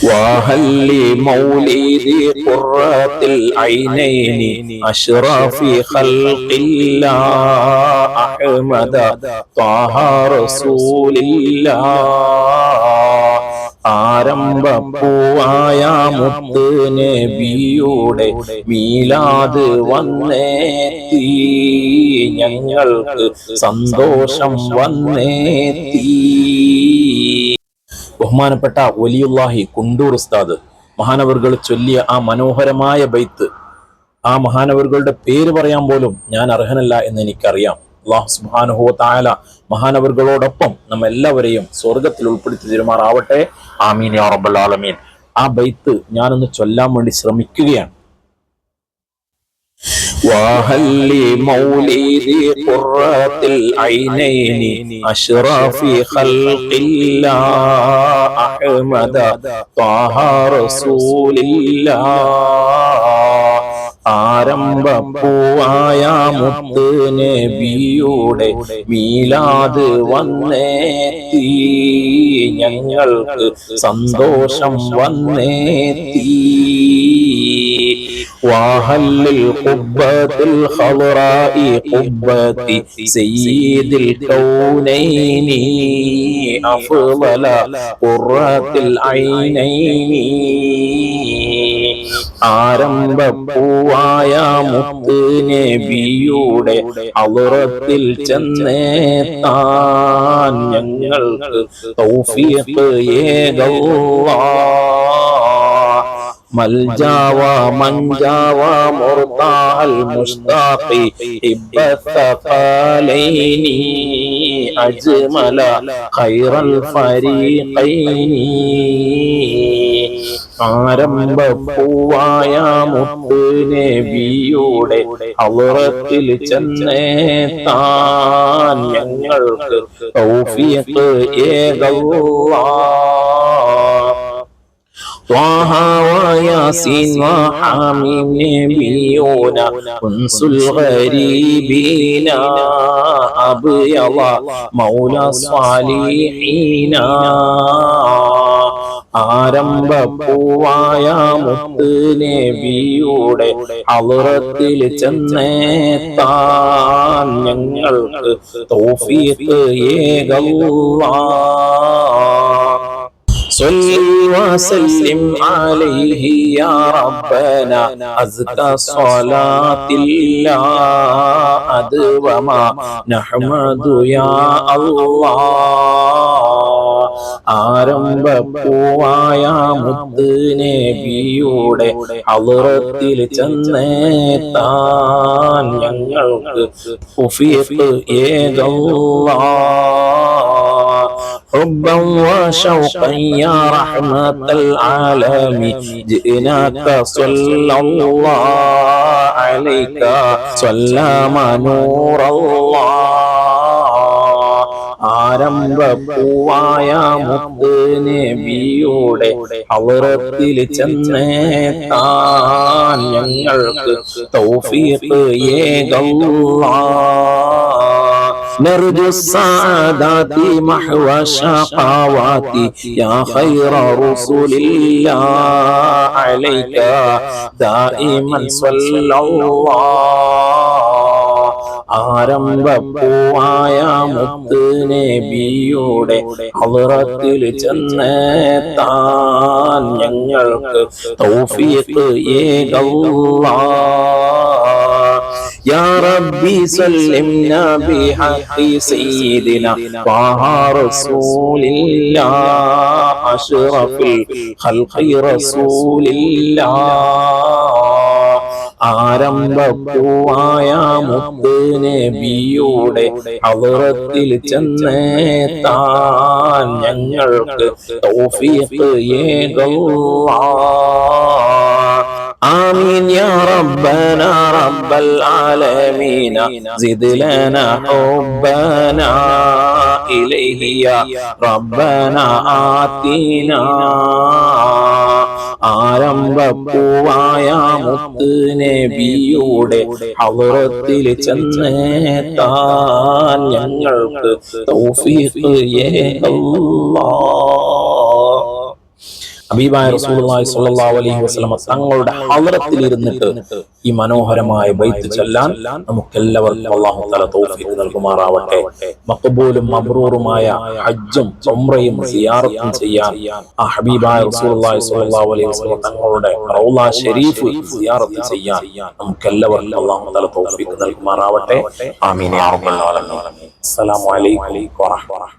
وهل لمولد قرة العينين أشرف خلق الله أحمد طه رسول الله ആരംഭപ്പൂവായ മുത്ത് നബിയുടെ മീലാദ് വന്നേത്തി ഞങ്ങൾക്ക് സന്തോഷം വന്നേത്തി. ബഹുമാനപ്പെട്ട വലിയുല്ലാഹി കുണ്ടൂർ ഉസ്താദ് മഹാനവറുകൾ ചൊല്ലിയ ആ മനോഹരമായ ബൈത്ത്, ആ മഹാനവറുകളുടെ പേര് പറയാൻ പോലും ഞാൻ അർഹനല്ല എന്ന് എനിക്കറിയാം. അല്ലാഹു സുബ്ഹാനഹു വ തആല മഹാനവറുകളോടൊപ്പം നമ്മെല്ലാവരെയും സ്വർഗത്തിൽ ഉൾപ്പെടുത്തി തരുമാറാവട്ടെ. ആമീൻ യാ റബ്ബൽ ആലമീൻ. ആ ബൈത്ത് ഞാനൊന്ന് ചൊല്ലാൻ വേണ്ടി ശ്രമിക്കുകയാണ്. وهل لمولد قرة العينين أشرف خلق الله أحمد طه رسول الله ആരംഭപ്പൂവായ മുത്ത് നബിയുടെ മീലാദ് വന്നേത്തി ഞങ്ങൾക്ക് സന്തോഷം വന്നേത്തി. وهل القبة الخضراء قبة سيد الكونين أفضل قرة العينين ആരംഭപ്പൂവായ മുത്ത് നബിയുടെ ഹളറത്തിൽ ചെന്നെത്താൻ ഞങ്ങൾക്ക് തൗഫീഖ് ഏകല്ലാഹ്. മൽജാവ മൻജാവ മുർതാൽ മുസ്താഖി ഇബ്ബത്തഖലൈനി അജ്മല ഖൈറൽ ഫരീഖൈനി ആരംഭപ്പൂവായ മുത്ത് നബിയുടെ ഹളറത്തിൽ ചെന്നെത്താൻ ഞങ്ങൾക്ക് തൗഫീഖ് ഏകല്ലാഹ്. طه وياسين وحاميم نبينا أنس الغريبين أبيض مولى الصالحين ആരംഭപ്പൂവായ മുത്ത് നബിയുടെ ഹളറത്തിൽ ചെന്നെത്താൻ ഞങ്ങൾക്ക് തൗഫീഖ് ഏകല്ലാഹ്. صل وسلم عليه يا ربنا أزكى صلاة الله أدوما نحمد يا الله. ആരംഭപ്പൂവായ മുത്ത് നബിയുടെ ഹളറത്തിൽ ചെന്നെത്താൻ ഞങ്ങൾക്ക് തൗഫീഖ് ഏകല്ലാഹ്. حبا وشوقا يا رحمة العالمين جئناك صلى الله عليك سلام نور الله. ആരംഭപ്പൂവായ മുത്ത് നബിയുടെ ഹളറത്തിൽ ചെന്നെത്താൻ ഞങ്ങൾക്ക് തൗഫീഖ് ഏകല്ലാഹ്. نرجو السعادات محو الشقاوات يا خير رسول الله عليك دائما صلى الله. ആരംഭപ്പൂവായ മുത്ത് നബിയുടെ ഹളറത്തിൽ ചെന്നെത്താൻ ഞങ്ങൾക്ക് തൗഫീഖ് ഏകല്ലാഹ്. يا ربي سلمنا بحق سيدنا طه رسول الله أشرف الخلق رسول الله. ആരംഭപ്പൂവായ മുത്ത് നബിയുടെ ഹളറത്തിൽ ചെന്നെത്താൻ ഞങ്ങൾക്ക് തൗഫീഖ് ഏകല്ലാഹ്. آمين يا ربنا رب العالمين زد لنا حبنا إليه يا ربنا آتنا. ആരംഭപ്പൂവായ മുത്ത് നബിയുടെ ഹളറത്തിൽ ചെന്നെത്താൻ ഞങ്ങൾക്ക് തൗഫീഖ് ഏകല്ലാഹ്. ഹബീബായ റസൂലുള്ളാഹി സ്വല്ലല്ലാഹു അലൈഹി വസല്ലം തങ്ങളുടെ ഹളറത്തിൽ ഇരുന്നിട്ട് ഈ മനോഹരമായ ബൈത്ത് ചൊല്ലാൻ നമുക്കെല്ലാവർക്കും അല്ലാഹു തആല തൗഫീഖ് നൽകുമാറാവട്ടെ. മഖബൂലും മബ്റൂറുമായ ഹജ്ജും ഉംറയും സിയാറത്തും ചെയ്യാൻ ആ ഹബീബായ റസൂലുള്ളാഹി സ്വല്ലല്ലാഹു അലൈഹി വസല്ലം തങ്ങളുടെ റൗള ശരീഫ് സിയാറത്ത് ചെയ്യാൻ നമുക്കെല്ലാവർക്കും അല്ലാഹു തആല തൗഫീഖ് നൽകുമാറാവട്ടെ. ആമീൻ യാ റബ്ബൽ ആലമീൻ. അസ്സലാമു അലൈക്കും വറഹ്മത്തുള്ളാഹി